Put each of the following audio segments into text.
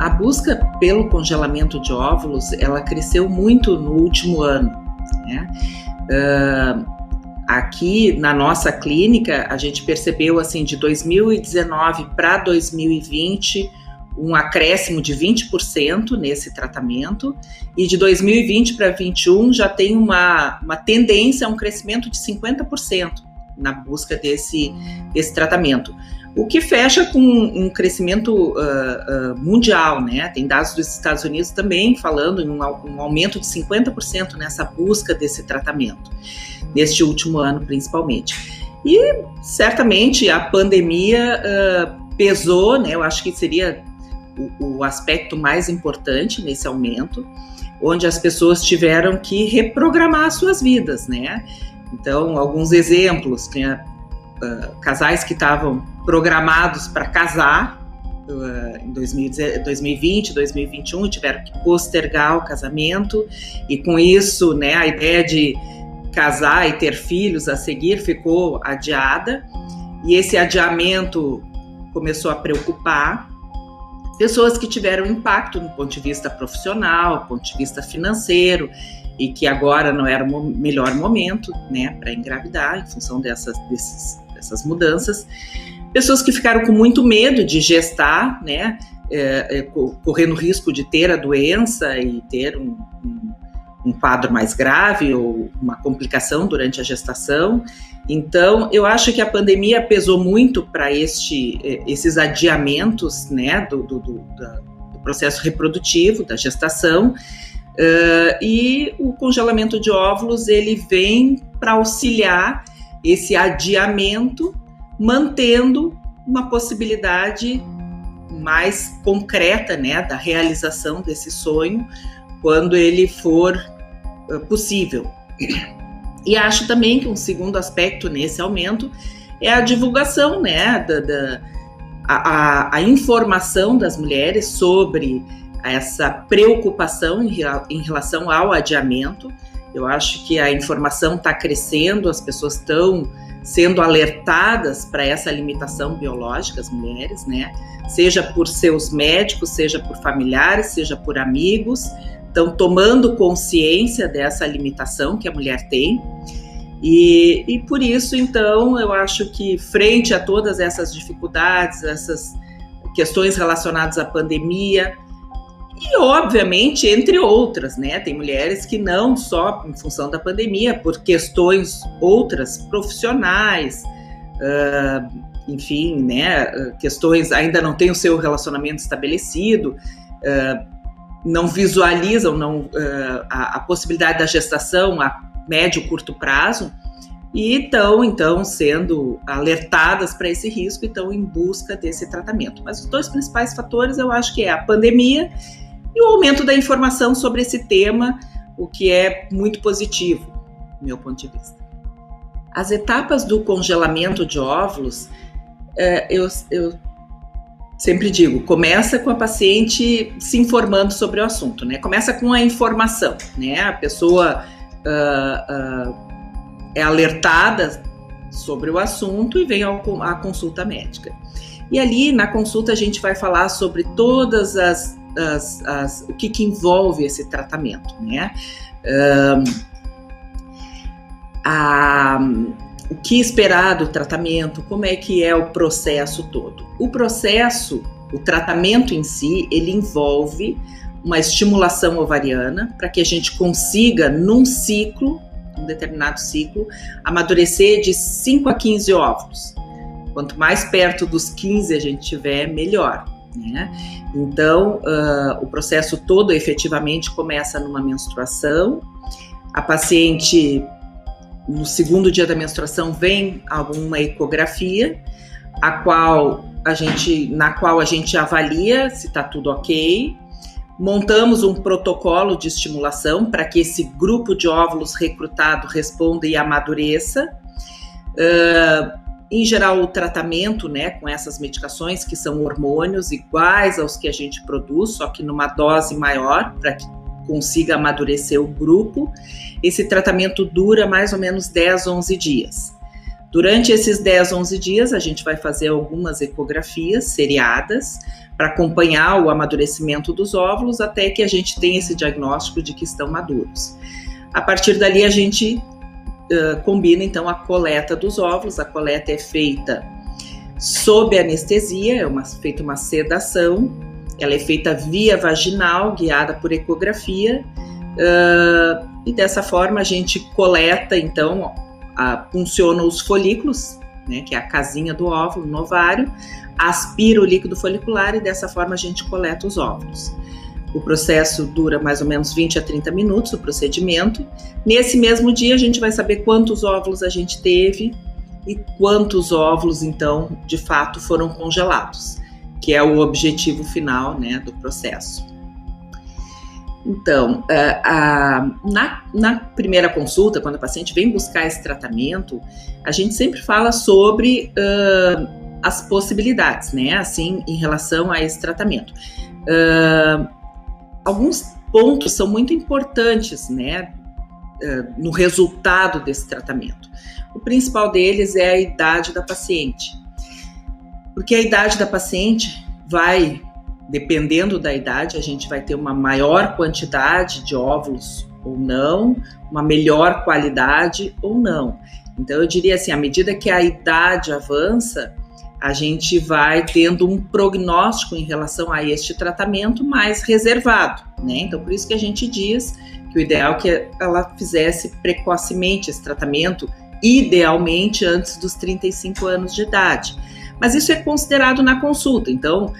A busca pelo congelamento de óvulos, ela cresceu muito no último ano, né? Aqui na nossa clínica, a gente percebeu assim, de 2019 para 2020, um acréscimo de 20% nesse tratamento, e de 2020 para 2021 já tem uma tendência a um crescimento de 50% na busca desse tratamento. O que fecha com um crescimento mundial, né? Tem dados dos Estados Unidos também falando em um aumento de 50% nessa busca desse tratamento, neste último ano principalmente. E certamente a pandemia pesou, né? Eu acho que seria o aspecto mais importante nesse aumento, onde as pessoas tiveram que reprogramar suas vidas, né? Então, alguns exemplos, tem casais que estavam programados para casar em 2020, 2021, tiveram que postergar o casamento, e com isso, né, a ideia de casar e ter filhos a seguir ficou adiada, e esse adiamento começou a preocupar pessoas que tiveram impacto no ponto de vista profissional, ponto de vista financeiro, e que agora não era o melhor momento, né, para engravidar em função dessas mudanças. Pessoas que ficaram com muito medo de gestar, né, correndo risco de ter a doença e ter um quadro mais grave ou uma complicação durante a gestação. Então, eu acho que a pandemia pesou muito para esses adiamentos, né, do processo reprodutivo, da gestação, e o congelamento de óvulos, ele vem para auxiliar esse adiamento, mantendo uma possibilidade mais concreta, né, da realização desse sonho quando ele for possível. E acho também que um segundo aspecto nesse aumento é a divulgação, né, a informação das mulheres sobre essa preocupação em relação ao adiamento. Eu acho que a informação está crescendo, as pessoas estão sendo alertadas para essa limitação biológica, as mulheres, né? Seja por seus médicos, seja por familiares, seja por amigos, estão tomando consciência dessa limitação que a mulher tem. E por isso, então, eu acho que frente a todas essas dificuldades, essas questões relacionadas à pandemia, e, obviamente, entre outras, né? Tem mulheres que não só em função da pandemia, por questões outras profissionais, enfim, né? Questões, ainda não têm o seu relacionamento estabelecido, não visualizam a possibilidade da gestação a médio e curto prazo, e estão, então, sendo alertadas para esse risco e estão em busca desse tratamento. Mas os dois principais fatores, eu acho que é a pandemia e o aumento da informação sobre esse tema, o que é muito positivo, do meu ponto de vista. As etapas do congelamento de óvulos, eu sempre digo, começa com a paciente se informando sobre o assunto, né? Começa com a informação, né? A pessoa é alertada sobre o assunto e vem à consulta médica. E ali, na consulta, a gente vai falar sobre todas o que envolve esse tratamento, né? O que esperar do tratamento, como é que é o processo todo. O tratamento em si, ele envolve uma estimulação ovariana para que a gente consiga, num determinado ciclo, amadurecer de 5 a 15 óvulos. Quanto mais perto dos 15 a gente tiver, melhor, né? Então, o processo todo efetivamente começa numa menstruação. A paciente, no segundo dia da menstruação, vem alguma ecografia, na qual a gente avalia se está tudo ok. Montamos um protocolo de estimulação para que esse grupo de óvulos recrutado responda e amadureça. Em geral, o tratamento, né, com essas medicações, que são hormônios iguais aos que a gente produz, só que numa dose maior, para que consiga amadurecer o grupo. Esse tratamento dura mais ou menos 10, 11 dias. Durante esses 10, 11 dias, a gente vai fazer algumas ecografias seriadas para acompanhar o amadurecimento dos óvulos até que a gente tenha esse diagnóstico de que estão maduros. A partir dali a gente combina então a coleta dos óvulos. A coleta é feita sob anestesia, feita uma sedação, ela é feita via vaginal, guiada por ecografia, e dessa forma a gente coleta então, funciona os folículos, né, que é a casinha do óvulo no ovário, aspira o líquido folicular e dessa forma a gente coleta os óvulos. O processo dura mais ou menos 20 a 30 minutos, o procedimento. Nesse mesmo dia a gente vai saber quantos óvulos a gente teve e quantos óvulos, então, de fato foram congelados, que é o objetivo final, né, do processo. Então, na primeira consulta, quando a paciente vem buscar esse tratamento, a gente sempre fala sobre as possibilidades, né, assim, em relação a esse tratamento. Alguns pontos são muito importantes, né, no resultado desse tratamento. O principal deles é a idade da paciente, porque a idade da paciente vai, dependendo da idade, a gente vai ter uma maior quantidade de óvulos ou não, uma melhor qualidade ou não. Então eu diria assim, à medida que a idade avança, a gente vai tendo um prognóstico em relação a este tratamento mais reservado, né? Então, por isso que a gente diz que o ideal é que ela fizesse precocemente esse tratamento, idealmente antes dos 35 anos de idade. Mas isso é considerado na consulta, então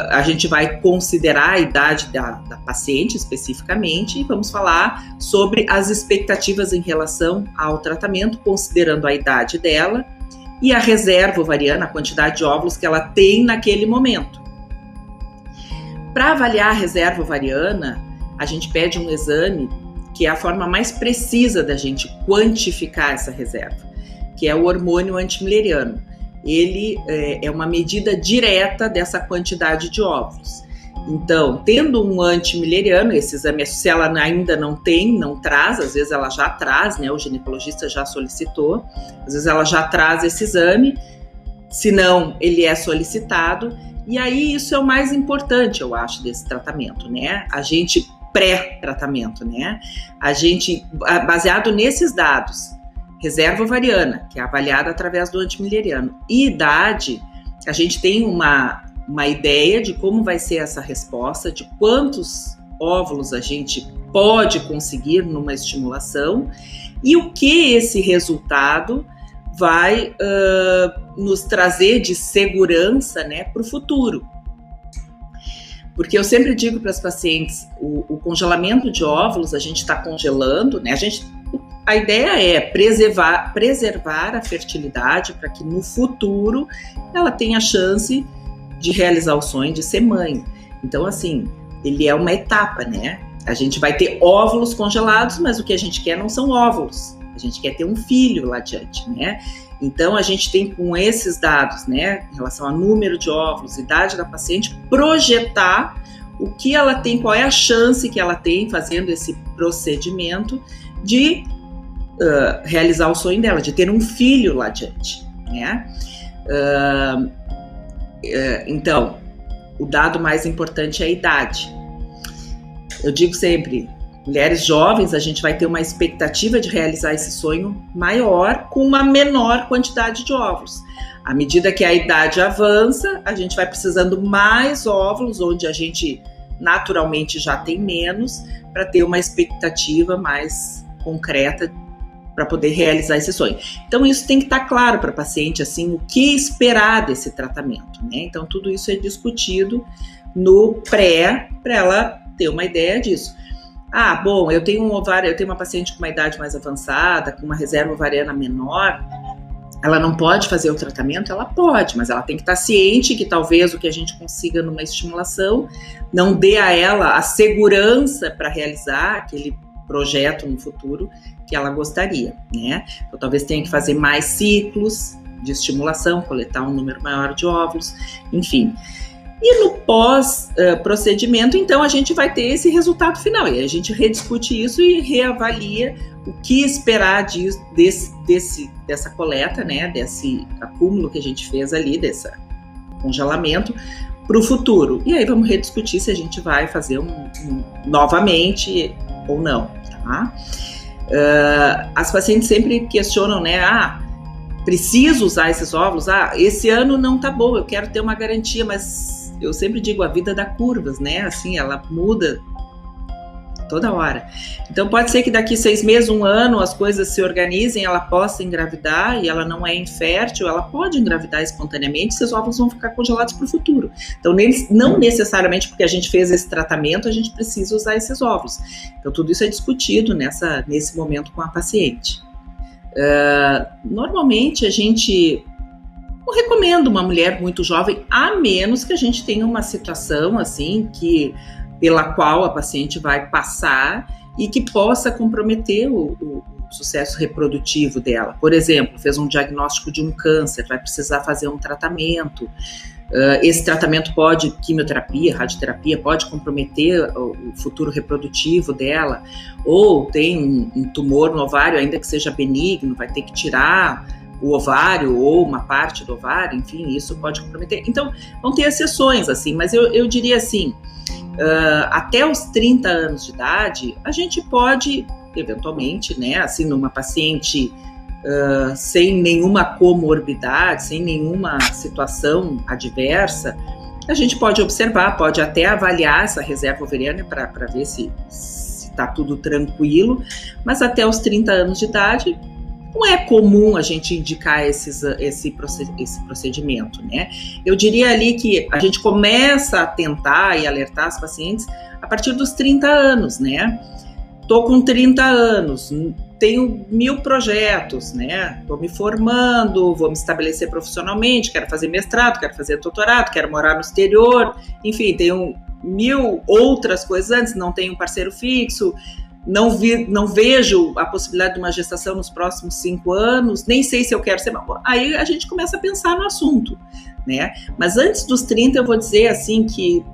a gente vai considerar a idade da paciente especificamente e vamos falar sobre as expectativas em relação ao tratamento, considerando a idade dela e a reserva ovariana, a quantidade de óvulos que ela tem naquele momento. Para avaliar a reserva ovariana, a gente pede um exame que é a forma mais precisa da gente quantificar essa reserva, que é o hormônio antimileriano. Ele é uma medida direta dessa quantidade de óvulos. Então, tendo um antimileriano, esse exame, se ela ainda não tem, não traz, às vezes ela já traz, né? O ginecologista já solicitou, às vezes ela já traz esse exame, se não, ele é solicitado, e aí isso é o mais importante, eu acho, desse tratamento, né? A gente pré-tratamento, né? A gente, baseado nesses dados, reserva ovariana, que é avaliada através do antimileriano, e idade, a gente tem uma ideia de como vai ser essa resposta, de quantos óvulos a gente pode conseguir numa estimulação e o que esse resultado vai nos trazer de segurança, né, para o futuro. Porque eu sempre digo para as pacientes, o congelamento de óvulos, a gente está congelando, né, a ideia é preservar a fertilidade para que no futuro ela tenha chance de realizar o sonho de ser mãe. Então, assim, ele é uma etapa, né? A gente vai ter óvulos congelados, mas o que a gente quer não são óvulos. A gente quer ter um filho lá adiante, né? Então, a gente tem com esses dados, né, em relação ao número de óvulos, idade da paciente, projetar o que ela tem, qual é a chance que ela tem fazendo esse procedimento de realizar o sonho dela, de ter um filho lá adiante, né? Então, o dado mais importante é a idade. Eu digo sempre, mulheres jovens, a gente vai ter uma expectativa de realizar esse sonho maior com uma menor quantidade de óvulos. À medida que a idade avança, a gente vai precisando mais óvulos, onde a gente naturalmente já tem menos, para ter uma expectativa mais concreta para poder realizar esse sonho. Então, isso tem que estar claro para a paciente, assim, o que esperar desse tratamento, né? Então, tudo isso é discutido no pré, para ela ter uma ideia disso. Ah, bom, eu tenho uma paciente com uma idade mais avançada, com uma reserva ovariana menor, ela não pode fazer o tratamento? Ela pode, mas ela tem que estar ciente que talvez o que a gente consiga numa estimulação não dê a ela a segurança para realizar aquele projeto no futuro que ela gostaria, né? Então, talvez tenha que fazer mais ciclos de estimulação, coletar um número maior de óvulos, enfim. E no pós-procedimento, então, a gente vai ter esse resultado final, e a gente rediscute isso e reavalia o que esperar dessa coleta, né, desse acúmulo que a gente fez ali, desse congelamento, para o futuro. E aí vamos rediscutir se a gente vai fazer novamente ou não, tá? As pacientes sempre questionam, né? Preciso usar esses óvulos? Esse ano não tá bom, eu quero ter uma garantia, mas eu sempre digo, a vida dá curvas, né? Assim, ela muda toda hora. Então pode ser que daqui 6 meses, 1 ano, as coisas se organizem, ela possa engravidar e ela não é infértil, ela pode engravidar espontaneamente, esses óvulos vão ficar congelados para o futuro. Então não necessariamente porque a gente fez esse tratamento, a gente precisa usar esses óvulos. Então tudo isso é discutido nesse momento com a paciente. Normalmente a gente não recomenda uma mulher muito jovem, a menos que a gente tenha uma situação assim pela qual a paciente vai passar e que possa comprometer o sucesso reprodutivo dela. Por exemplo, fez um diagnóstico de um câncer, vai precisar fazer um tratamento. Esse tratamento quimioterapia, radioterapia, pode comprometer o futuro reprodutivo dela, ou tem um tumor no ovário, ainda que seja benigno, vai ter que tirar o ovário ou uma parte do ovário, enfim, isso pode comprometer. Então, vão ter exceções, assim, mas eu diria assim, até os 30 anos de idade, a gente pode, eventualmente, né, assim, numa paciente sem nenhuma comorbidade, sem nenhuma situação adversa, a gente pode observar, pode até avaliar essa reserva ovariana para ver se está tudo tranquilo, mas até os 30 anos de idade, não é comum a gente indicar esse procedimento, né? Eu diria ali que a gente começa a tentar e alertar as pacientes a partir dos 30 anos, né? Tô com 30 anos, tenho 1000 projetos, né? Tô me formando, vou me estabelecer profissionalmente, quero fazer mestrado, quero fazer doutorado, quero morar no exterior, enfim, tenho 1000 outras coisas antes, não tenho um parceiro fixo, não vejo a possibilidade de uma gestação nos próximos 5 anos, nem sei se eu quero ser... Aí a gente começa a pensar no assunto, né? Mas antes dos 30, eu vou dizer assim que,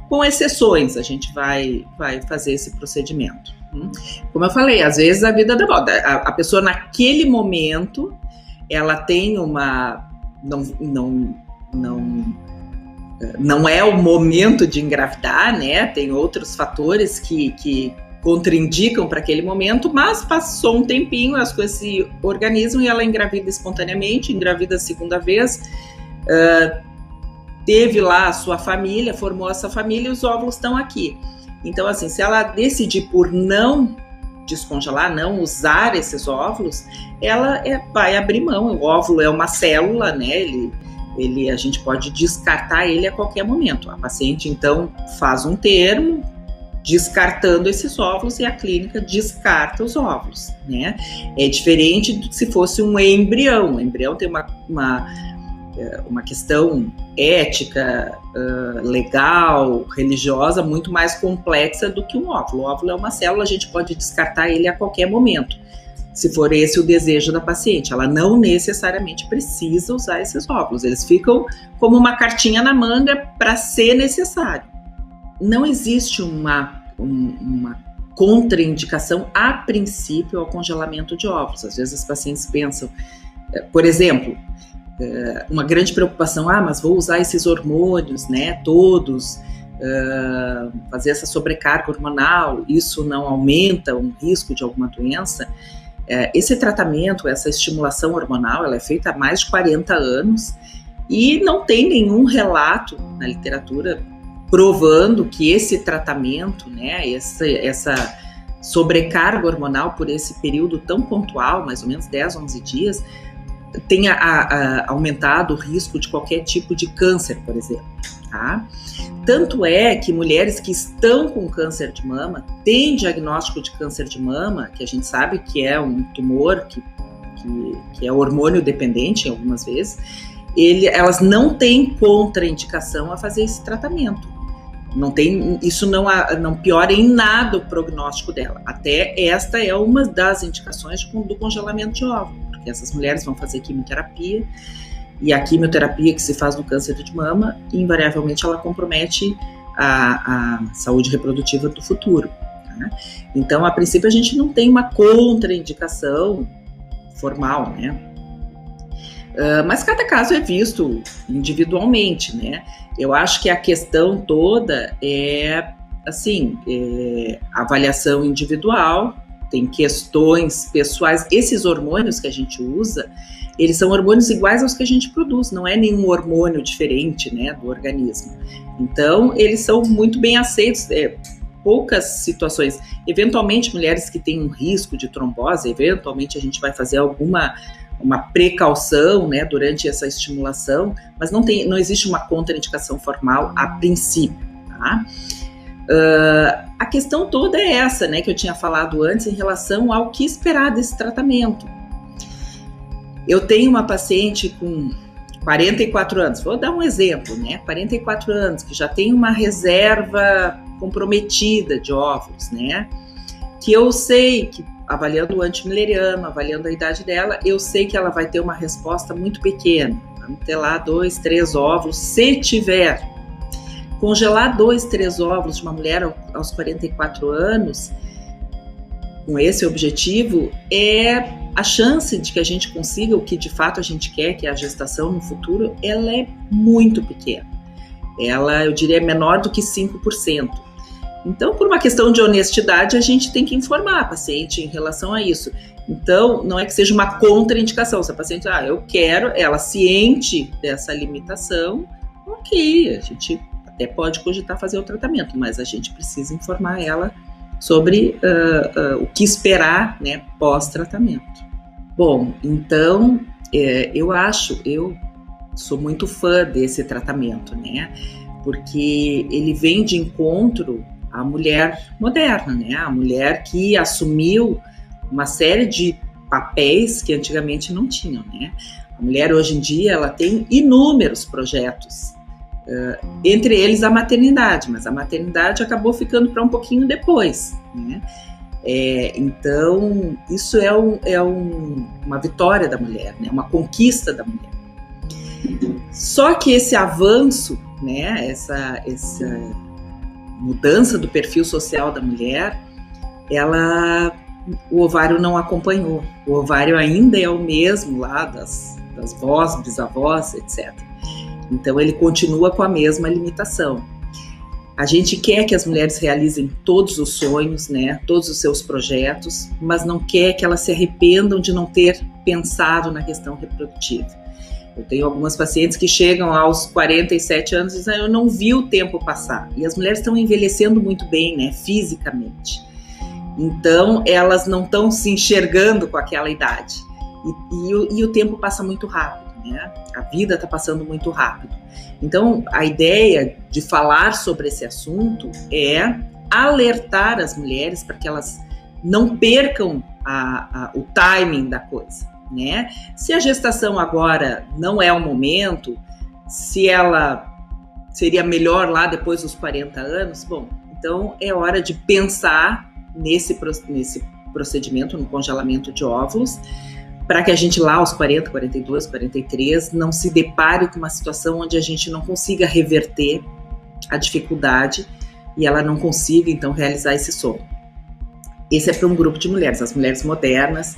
com exceções, a gente vai fazer esse procedimento. Como eu falei, às vezes a vida dá volta. A pessoa naquele momento, ela tem uma... Não é o momento de engravidar, né? Tem outros fatores que contraindicam para aquele momento, mas passou um tempinho, as coisas se organizam e ela engravida espontaneamente, engravida a segunda vez, teve lá a sua família, formou essa família e os óvulos estão aqui. Então, assim, se ela decidir por não descongelar, não usar esses óvulos, ela vai abrir mão. O óvulo é uma célula, né? A gente pode descartar ele a qualquer momento. A paciente, então, faz um termo descartando esses óvulos e a clínica descarta os óvulos, né? É diferente de se fosse um embrião. O embrião tem uma questão ética, legal, religiosa, muito mais complexa do que um óvulo. O óvulo é uma célula, a gente pode descartar ele a qualquer momento, se for esse o desejo da paciente. Ela não necessariamente precisa usar esses óvulos, eles ficam como uma cartinha na manga para ser necessário. Não existe uma contraindicação a princípio ao congelamento de óvulos. Às vezes as pacientes pensam, por exemplo, uma grande preocupação, mas vou usar esses hormônios, né, todos, fazer essa sobrecarga hormonal, isso não aumenta o risco de alguma doença? Esse tratamento, essa estimulação hormonal, ela é feita há mais de 40 anos e não tem nenhum relato na literatura provando que esse tratamento, né, essa sobrecarga hormonal por esse período tão pontual, mais ou menos 10, 11 dias, tenha aumentado o risco de qualquer tipo de câncer, por exemplo, tá? Tanto é que mulheres que estão com câncer de mama, têm diagnóstico de câncer de mama, que a gente sabe que é um tumor que é hormônio dependente algumas vezes, elas não têm contraindicação a fazer esse tratamento. Isso não piora em nada o prognóstico dela. Até esta é uma das indicações do congelamento de óvulo, porque essas mulheres vão fazer quimioterapia, e a quimioterapia que se faz no câncer de mama, invariavelmente ela compromete a saúde reprodutiva do futuro, tá? Então, a princípio, a gente não tem uma contraindicação formal, né? Mas cada caso é visto individualmente, né? Eu acho que a questão toda é, assim, avaliação individual, tem questões pessoais. Esses hormônios que a gente usa, eles são hormônios iguais aos que a gente produz, não é nenhum hormônio diferente, né, do organismo. Então, eles são muito bem aceitos, poucas situações. Eventualmente, mulheres que têm um risco de trombose, eventualmente a gente vai fazer uma precaução, né, durante essa estimulação, mas não existe uma contraindicação formal a princípio, tá? A questão toda é essa, né, que eu tinha falado antes em relação ao que esperar desse tratamento. Eu tenho uma paciente com 44 anos, vou dar um exemplo, né, 44 anos, que já tem uma reserva comprometida de óvulos, né, que eu sei que, avaliando o antimileriano, avaliando a idade dela, eu sei que ela vai ter uma resposta muito pequena, vamos ter lá 2, 3 óvulos, se tiver. Congelar 2, 3 óvulos de uma mulher aos 44 anos, com esse objetivo, a chance de que a gente consiga o que de fato a gente quer, que é a gestação no futuro, ela é muito pequena. Ela, eu diria, é menor do que 5%. Então, por uma questão de honestidade, a gente tem que informar a paciente em relação a isso. Então, não é que seja uma contraindicação. Se a paciente, eu quero, ela ciente dessa limitação, ok, a gente até pode cogitar fazer o tratamento, mas a gente precisa informar ela sobre o que esperar, né, pós-tratamento. Bom, então, eu sou muito fã desse tratamento, né, porque ele vem de encontro à mulher moderna, né, a mulher que assumiu uma série de papéis que antigamente não tinham, né. A mulher hoje em dia, ela tem inúmeros projetos, entre eles a maternidade, mas a maternidade acabou ficando para um pouquinho depois, né? Então, isso uma vitória da mulher, né? Uma conquista da mulher. Só que esse avanço, né? Essa mudança do perfil social da mulher, o ovário não acompanhou. O ovário ainda é o mesmo lá das vós, bisavós, etc. Então, ele continua com a mesma limitação. A gente quer que as mulheres realizem todos os sonhos, né, todos os seus projetos, mas não quer que elas se arrependam de não ter pensado na questão reprodutiva. Eu tenho algumas pacientes que chegam aos 47 anos e dizem, eu não vi o tempo passar. E as mulheres estão envelhecendo muito bem, né, fisicamente. Então, elas não estão se enxergando com aquela idade. E o tempo passa muito rápido. Né? A vida está passando muito rápido. Então, a ideia de falar sobre esse assunto é alertar as mulheres para que elas não percam o timing da coisa, né? Se a gestação agora não é o momento, se ela seria melhor lá depois dos 40 anos, bom, então é hora de pensar nesse procedimento, no congelamento de óvulos, para que a gente lá aos 40, 42, 43 não se depare com uma situação onde a gente não consiga reverter a dificuldade e ela não consiga então realizar esse sonho. Esse é para um grupo de mulheres, as mulheres modernas,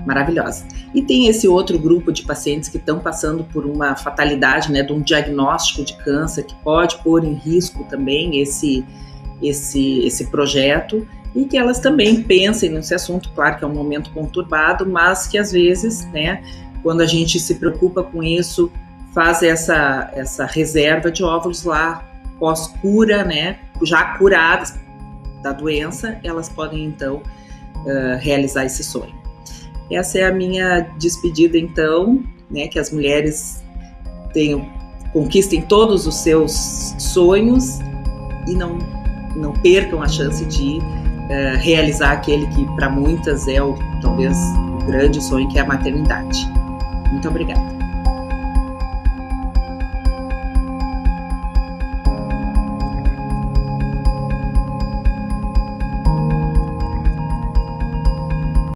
maravilhosas. E tem esse outro grupo de pacientes que estão passando por uma fatalidade, né, de um diagnóstico de câncer que pode pôr em risco também esse projeto, e que elas também pensem nesse assunto, claro que é um momento conturbado, mas que às vezes, né, quando a gente se preocupa com isso, faz essa reserva de óvulos lá, pós-cura, né, já curadas da doença, elas podem então realizar esse sonho. Essa é a minha despedida então, né, que as mulheres conquistem todos os seus sonhos e não percam a chance de realizar aquele que para muitas é talvez o grande sonho, que é a maternidade. Muito obrigada.